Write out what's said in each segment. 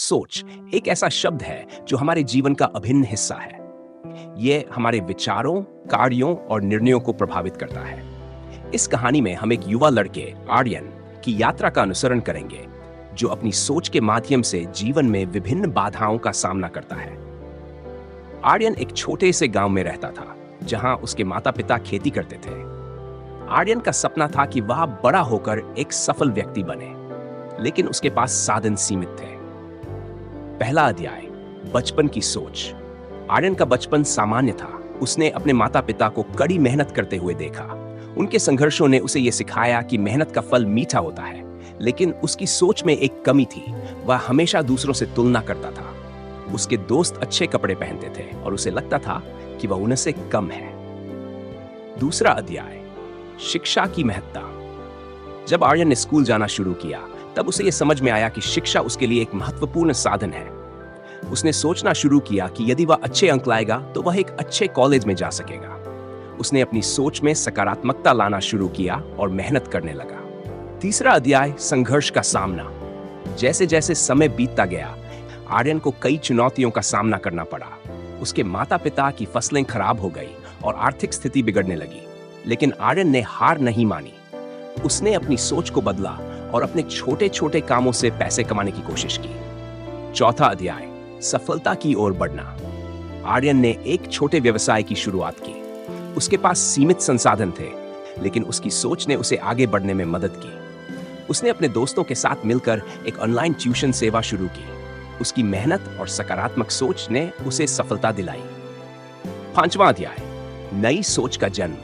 सोच एक ऐसा शब्द है जो हमारे जीवन का अभिन्न हिस्सा है। ये हमारे विचारों, कार्यों और निर्णयों को प्रभावित करता है। इस कहानी में हम एक युवा लड़के आर्यन की यात्रा का अनुसरण करेंगे, जो अपनी सोच के माध्यम से जीवन में विभिन्न बाधाओं का सामना करता है। आर्यन एक छोटे से गांव में रहता था, जहां उसके माता पिता खेती करते थे। आर्यन का सपना था कि वह बड़ा होकर एक सफल व्यक्ति बने, लेकिन उसके पास साधन सीमित थे। पहला अध्याय, बचपन की सोच। आर्यन का बचपन सामान्य था। उसने अपने माता पिता को कड़ी मेहनत करते हुए देखा। उनके संघर्षों ने उसे यह सिखाया कि मेहनत का फल मीठा होता है, लेकिन उसकी सोच में एक कमी थी। वह हमेशा दूसरों से तुलना करता था। उसके दोस्त अच्छे कपड़े पहनते थे और उसे लगता था कि वह उनसे कम है। दूसरा अध्याय, शिक्षा की महत्ता। जब आर्यन ने स्कूल जाना शुरू किया, तब उसे यह समझ में आया कि शिक्षा उसके लिए एक महत्वपूर्ण साधन है। उसने सोचना शुरू किया कि यदि वह अच्छे अंक लाएगा तो वह एक अच्छे कॉलेज में जा सकेगा। उसने अपनी सोच में सकारात्मकता लाना शुरू किया और मेहनत करने लगा। तीसरा अध्याय, संघर्ष का सामना। जैसे जैसे समय बीतता गया, आर्यन को कई चुनौतियों का सामना करना पड़ा। उसके माता पिता की फसलें खराब हो गई और आर्थिक स्थिति बिगड़ने लगी, लेकिन आर्यन ने हार नहीं मानी। उसने अपनी सोच को बदला और अपने छोटे छोटे कामों से पैसे कमाने की कोशिश की। चौथा अध्याय, सफलता की ओर बढ़ना। आर्यन ने एक छोटे व्यवसाय की शुरुआत की। उसके पास सीमित संसाधन थे, लेकिन उसकी सोच ने उसे आगे बढ़ने में मदद की। उसने अपने दोस्तों के साथ मिलकर एक ऑनलाइन ट्यूशन सेवा शुरू की। उसकी मेहनत और सकारात्मक सोच ने उसे सफलता दिलाई। पांचवा अध्याय, नई सोच का जन्म।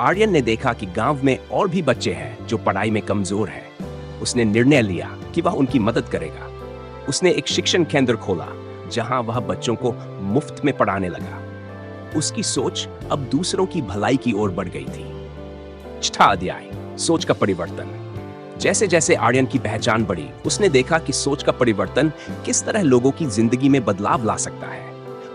आर्यन ने देखा कि गांव में और भी बच्चे हैं जो पढ़ाई में कमजोर हैं। उसने निर्णय लिया कि वह उनकी मदद करेगा। उसने एक शिक्षण केंद्र खोला, जहां वह बच्चों को मुफ्त में पढ़ाने लगा। उसकी सोच अब दूसरों की भलाई की ओर बढ़ गई थी। छठा अध्याय, सोच का परिवर्तन। जैसे जैसे आर्यन की पहचान बढ़ी, उसने देखा कि सोच का परिवर्तन किस तरह लोगों की जिंदगी में बदलाव ला सकता है।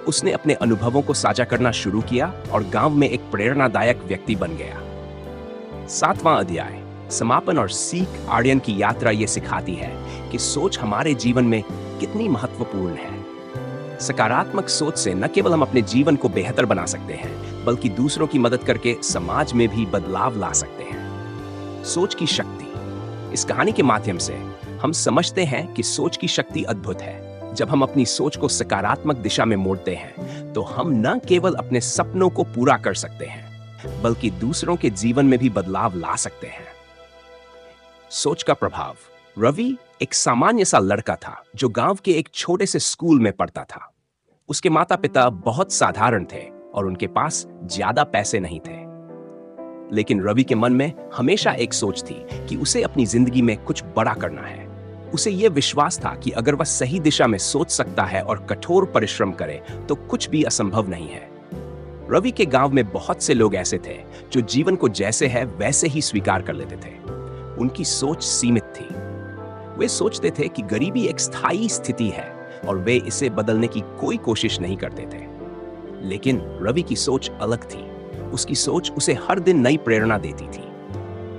उसने अपने अनुभवों को साझा करना शुरू किया और गांव में एक प्रेरणादायक व्यक्ति बन गया। सातवां अध्याय, समापन और सीख। आर्यन की यात्रा ये सिखाती है कि सोच हमारे जीवन में कितनी महत्वपूर्ण है। सकारात्मक सोच से न केवल हम अपने जीवन को बेहतर बना सकते हैं, बल्कि दूसरों की मदद करके समाज में भी बदलाव ला सकते हैं। सोच की शक्ति। इस कहानी के माध्यम से हम समझते हैं कि सोच की शक्ति अद्भुत है। जब हम अपनी सोच को सकारात्मक दिशा में मोड़ते हैं, तो हम न केवल अपने सपनों को पूरा कर सकते हैं, बल्कि दूसरों के जीवन में भी बदलाव ला सकते हैं। सोच का प्रभाव। रवि एक सामान्य सा लड़का था जो गांव के एक छोटे से स्कूल में पढ़ता था। उसके माता पिता बहुत साधारण थे और उनके पास ज्यादा पैसे नहीं थे। लेकिन रवि के मन में हमेशा एक सोच थी कि उसे अपनी जिंदगी में कुछ बड़ा करना है। उसे यह विश्वास था कि अगर वह सही दिशा में सोच सकता है और कठोर परिश्रम करे, तो कुछ भी असंभव नहीं है। रवि के गांव में बहुत से लोग ऐसे थे जो जीवन को जैसे है वैसे ही स्वीकार कर लेते थे। उनकी सोच सीमित थी। वे सोचते थे कि गरीबी एक स्थायी स्थिति है और वे इसे बदलने की कोई कोशिश नहीं करते थे। लेकिन रवि की सोच अलग थी। उसकी सोच उसे हर दिन नई प्रेरणा देती थी।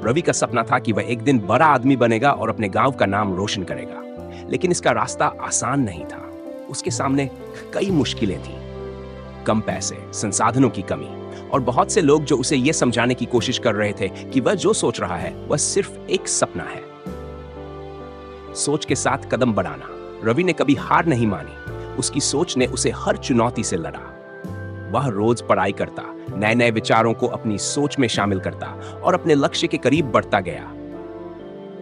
रवि का सपना था कि वह एक दिन बड़ा आदमी बनेगा और अपने गांव का नाम रोशन करेगा। लेकिन इसका रास्ता आसान नहीं था। उसके सामने कई मुश्किलें थीं। कम पैसे, संसाधनों की कमी और बहुत से लोग जो उसे यह समझाने की कोशिश कर रहे थे कि वह जो सोच रहा है वह सिर्फ एक सपना है। सोच के साथ कदम बढ़ाना। रवि ने कभी हार नहीं मानी। उसकी सोच ने उसे हर चुनौती से लड़ा। वह रोज पढ़ाई करता, नए नए विचारों को अपनी सोच में शामिल करता और अपने लक्ष्य के करीब बढ़ता गया।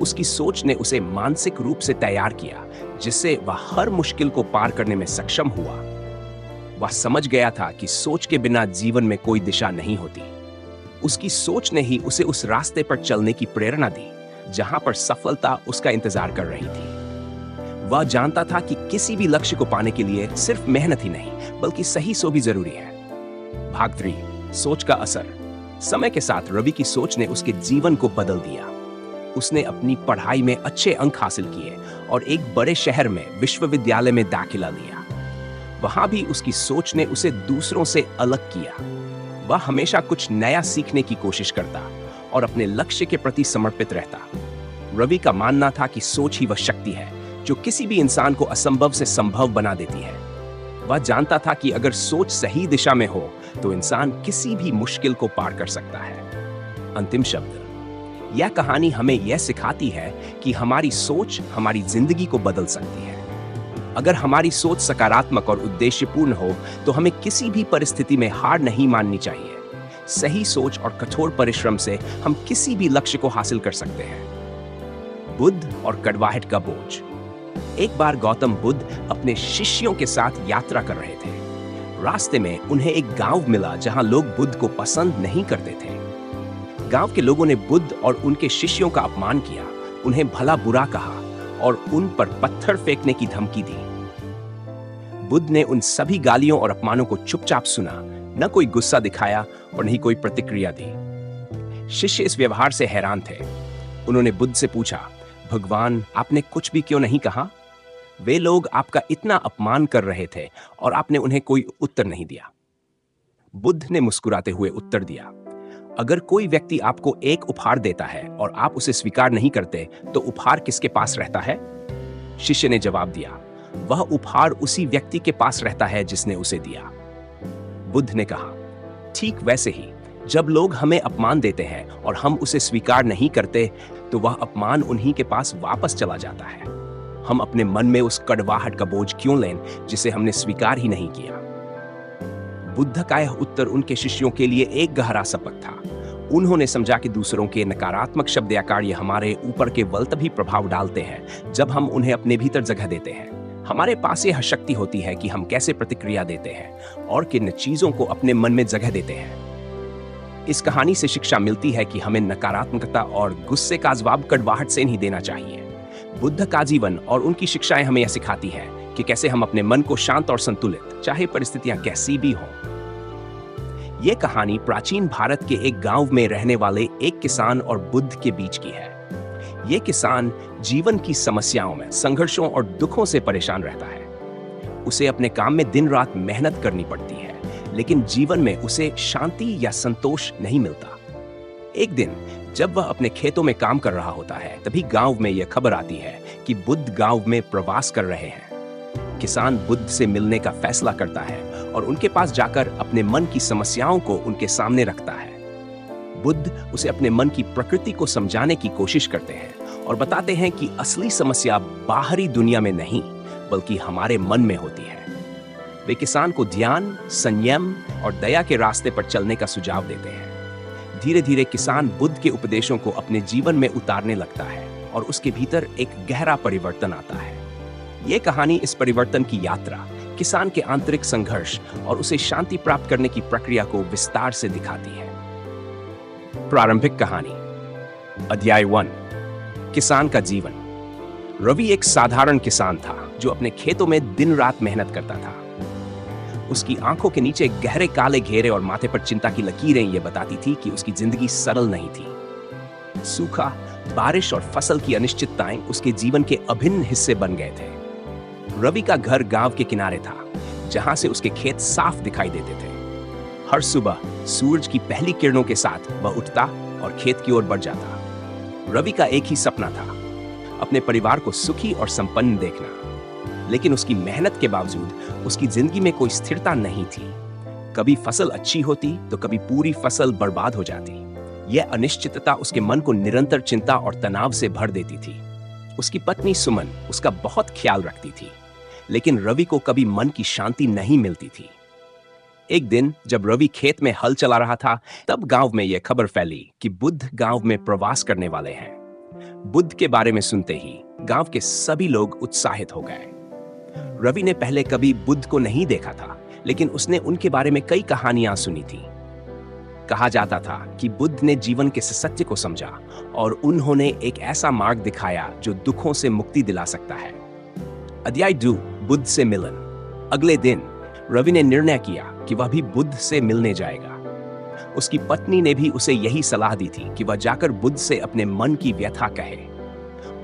उसकी सोच ने उसे मानसिक रूप से तैयार किया, जिससे वह हर मुश्किल को पार करने में सक्षम हुआ। वह समझ गया था कि सोच के बिना जीवन में कोई दिशा नहीं होती। उसकी सोच ने ही उसे उस रास्ते पर चलने की प्रेरणा दी, जहां पर सफलता उसका इंतजार कर रही थी। वह जानता था कि किसी भी लक्ष्य को पाने के लिए सिर्फ मेहनत ही नहीं, बल्कि सही सोच भी जरूरी है। भाग 3, सोच का असर। समय के साथ रवि की सोच ने उसके जीवन को बदल दिया। उसने अपनी पढ़ाई में अच्छे अंक हासिल किए और एक बड़े शहर में विश्वविद्यालय में दाखिला लिया। वहां भी उसकी सोच ने उसे दूसरों से अलग किया। वह हमेशा कुछ नया सीखने की कोशिश करता और अपने लक्ष्य के प्रति समर्पित रहता। रवि का मानना था कि सोच ही वह शक्ति है जो किसी भी इंसान को असंभव से संभव बना देती है। वह जानता था कि अगर सोच सही दिशा में हो तो इंसान किसी भी मुश्किल को पार कर सकता है। अंतिम शब्द। यह कहानी हमें यह सिखाती है कि हमारी सोच हमारी जिंदगी को बदल सकती है। अगर हमारी सोच सकारात्मक और उद्देश्यपूर्ण हो तो हमें किसी भी परिस्थिति में हार नहीं माननी चाहिए। सही सोच और कठोर परिश्रम से हम किसी भी लक्ष्य को हासिल कर सकते हैं। बुद्ध और कड़वाहट का बोझ। एक बार गौतम बुद्ध अपने शिष्यों के साथ यात्रा कर रहे थे। रास्ते में उन्हें एक गांव मिला जहां लोग बुद्ध को पसंद नहीं करते थे। गांव के लोगों ने बुद्ध और उनके शिष्यों का अपमान किया, उन्हें भला बुरा कहा और उन पर पत्थर फेंकने की धमकी दी। बुद्ध ने उन सभी गालियों और अपमानों को चुपचाप सुना, न कोई गुस्सा दिखाया और नहीं कोई प्रतिक्रिया दी। शिष्य इस व्यवहार से हैरान थे। उन्होंने बुद्ध से पूछा, भगवान, आपने कुछ भी क्यों नहीं कहा? वे लोग आपका इतना अपमान कर रहे थे और आपने उन्हें कोई उत्तर नहीं दिया। बुद्ध ने मुस्कुराते हुए उत्तर दिया, अगर कोई व्यक्ति आपको एक उपहार देता है और आप उसे स्वीकार नहीं करते तो उपहार किसके पास रहता है? शिष्य ने जवाब दिया, वह उपहार उसी व्यक्ति के पास रहता है जिसने उसे दिया। बुद्ध ने कहा, ठीक वैसे ही जब लोग हमें अपमान देते हैं और हम उसे स्वीकार नहीं करते तो वह अपमान उन्हीं के पास वापस चला जाता है। हम अपने मन में उस कड़वाहट का बोझ क्यों लें जिसे हमने स्वीकार ही नहीं किया? बुद्ध का यह उत्तर उनके शिष्यों के लिए एक गहरा सबक था। उन्होंने समझा कि दूसरों के नकारात्मक शब्द या कार्य हमारे ऊपर केवल तभी प्रभाव डालते हैं जब हम उन्हें अपने भीतर जगह देते हैं। हमारे पास यह शक्ति होती है कि हम कैसे प्रतिक्रिया देते हैं और किन चीजों को अपने मन में जगह देते हैं। इस कहानी से शिक्षा मिलती है कि हमें नकारात्मकता और गुस्से का जवाब कड़वाहट से नहीं देना चाहिए। बुद्ध का जीवन और उनकी शिक्षाएं हमें यह सिखाती हैं कि कैसे हम अपने मन को शांत और संतुलित, चाहे परिस्थितियां कैसी भी हों। यह कहानी प्राचीन भारत के एक गांव में रहने वाले एक किसान और बुद्ध के बीच की है। यह किसान जीवन की समस्याओं में, संघर्षों और दुखों से परेशान रहता है। उसे अपने काम में दिन रात मेहनत करनी पड़ती है, लेकिन जीवन में उसे शांति या संतोष नहीं मिलता। एक दिन जब वह अपने खेतों में काम कर रहा होता है, तभी गांव में यह खबर आती है कि बुद्ध गांव में प्रवास कर रहे हैं। किसान बुद्ध से मिलने का फैसला करता है और उनके पास जाकर अपने मन की समस्याओं को उनके सामने रखता है। बुद्ध उसे अपने मन की प्रकृति को समझाने की कोशिश करते हैं और बताते हैं कि असली समस्या बाहरी दुनिया में नहीं, बल्कि हमारे मन में होती है। वे किसान को ध्यान, संयम और दया के रास्ते पर चलने का सुझाव देते हैं। धीरे धीरे किसान बुद्ध के उपदेशों को अपने जीवन में उतारने लगता है और उसके भीतर एक गहरा परिवर्तन आता है। यह कहानी इस परिवर्तन की यात्रा, किसान के आंतरिक संघर्ष और उसे शांति प्राप्त करने की प्रक्रिया को विस्तार से दिखाती है। प्रारंभिक कहानी। अध्याय 1, किसान का जीवन। रवि एक साधारण किसान था जो अपने खेतों में दिन रात मेहनत करता था। उसकी आंखों के नीचे गहरे काले घेरे और माथे पर चिंता की लकीरें ये बताती थी कि उसकी जिंदगी सरल नहीं थी। सूखा, बारिश और फसल की अनिश्चितताएं उसके जीवन के अभिन्न हिस्से बन गए थे। रवि का घर गांव के किनारे था, जहां से उसके खेत साफ दिखाई देते थे। हर सुबह सूरज की पहली किरणों के साथ वह उठता और खेत की ओर बढ़ जाता। रवि का एक ही सपना था, अपने परिवार को सुखी और संपन्न देखना। लेकिन उसकी मेहनत के बावजूद उसकी जिंदगी में कोई स्थिरता नहीं थी। कभी फसल अच्छी होती तो कभी पूरी फसल बर्बाद हो जाती। यह अनिश्चितता उसके मन को निरंतर चिंता और तनाव से भर देती थी। उसकी पत्नी सुमन उसका बहुत ख्याल रखती थी, लेकिन रवि को कभी मन की शांति नहीं मिलती थी। एक दिन जब रवि खेत में हल चला रहा था, तब गांव में यह खबर फैली कि बुद्ध गांव में प्रवास करने वाले हैं। बुद्ध के बारे में सुनते ही गांव के सभी लोग उत्साहित हो गए। रवि ने पहले कभी बुद्ध को नहीं देखा था, लेकिन उसने उनके बारे में कई कहानियां सुनी थी। कहा जाता था कि बुद्ध ने जीवन के सत्य को समझा और उन्होंने एक ऐसा मार्ग दिखाया जो दुखों से मुक्ति दिला सकता है। अध्याय 2, बुद्ध से मिलन। अगले दिन रवि ने निर्णय किया कि वह भी बुद्ध से मिलने जाएगा। उसकी पत्नी ने भी उसे यही सलाह दी थी कि वह जाकर बुद्ध से अपने मन की व्यथा कहे।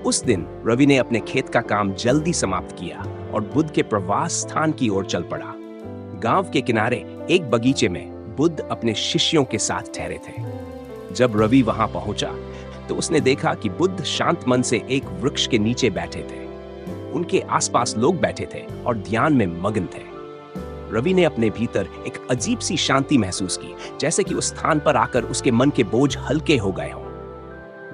उस दिन रवि ने अपने खेत का काम जल्दी समाप्त किया और बुद्ध के प्रवास स्थान की ओर चल पड़ा। गांव के किनारे एक बगीचे में बुद्ध अपने शिष्यों के साथ ठहरे थे। जब रवि वहां पहुंचा तो उसने देखा कि बुद्ध शांत मन से एक वृक्ष के नीचे बैठे थे। उनके आसपास लोग बैठे थे और ध्यान में मग्न थे। रवि ने अपने भीतर एक अजीब सी शांति महसूस की, जैसे कि उस स्थान पर आकर उसके मन के बोझ हल्के हो गए हों।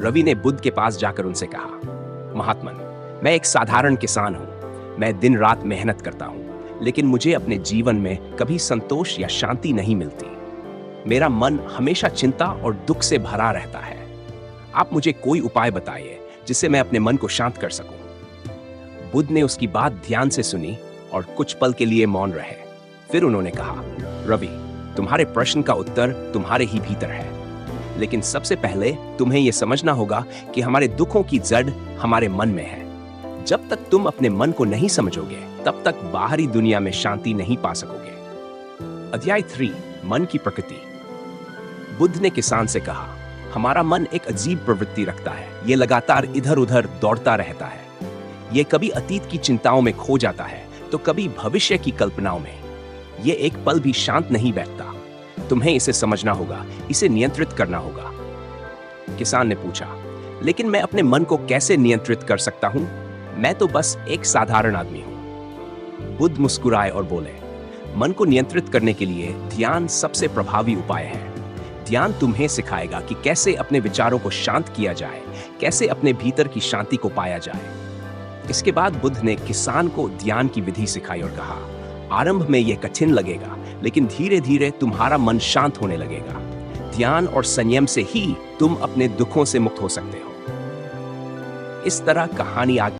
रवि ने बुद्ध के पास जाकर उनसे कहा, महात्मन, मैं एक साधारण किसान हूं। मैं दिन रात मेहनत करता हूं, लेकिन मुझे अपने जीवन में कभी संतोष या शांति नहीं मिलती। मेरा मन हमेशा चिंता और दुख से भरा रहता है। आप मुझे कोई उपाय बताइए जिससे मैं अपने मन को शांत कर सकूं। बुद्ध ने उसकी बात ध्यान से सुनी और कुछ पल के लिए मौन रहे। फिर उन्होंने कहा, रवि, तुम्हारे प्रश्न का उत्तर तुम्हारे ही भीतर है, लेकिन सबसे पहले तुम्हें यह समझना होगा कि हमारे दुखों की जड़ हमारे मन में है। जब तक तुम अपने मन को नहीं समझोगे, तब तक बाहरी दुनिया में शांति नहीं पा सकोगे। अध्याय 3, मन की प्रकृति। बुद्ध ने किसान से कहा, हमारा मन एक अजीब प्रवृत्ति रखता है। ये लगातार इधर उधर दौड़ता रहता है। ये कभी अतीत की चिंताओं में खो जाता है तो कभी भविष्य की कल्पनाओं में। ये एक पल भी शांत नहीं बैठता। तुम्हें इसे समझना होगा, इसे नियंत्रित करना होगा। किसान ने पूछा, लेकिन मैं अपने मन को कैसे नियंत्रित कर सकता हूं? मैं तो बस एक साधारण आदमी हूं। बुद्ध मुस्कुराए और बोले, मन को नियंत्रित करने के लिए ध्यान सबसे प्रभावी उपाय है। ध्यान तुम्हें सिखाएगा कि कैसे अपने विचारों को शांत किया जाए, कैसे अपने भीतर की शांति को पाया जाए। इसके बाद बुद्ध ने किसान को ध्यान की विधि सिखाई और कहा, आरंभ में यह कठिन लगेगा, लेकिन धीरे धीरे तुम्हारा मन शांत होने लगेगा। ध्यान और संयम से ही तुम अपने दुखों से मुक्त हो सकते हो। इस तरह कहानी आगे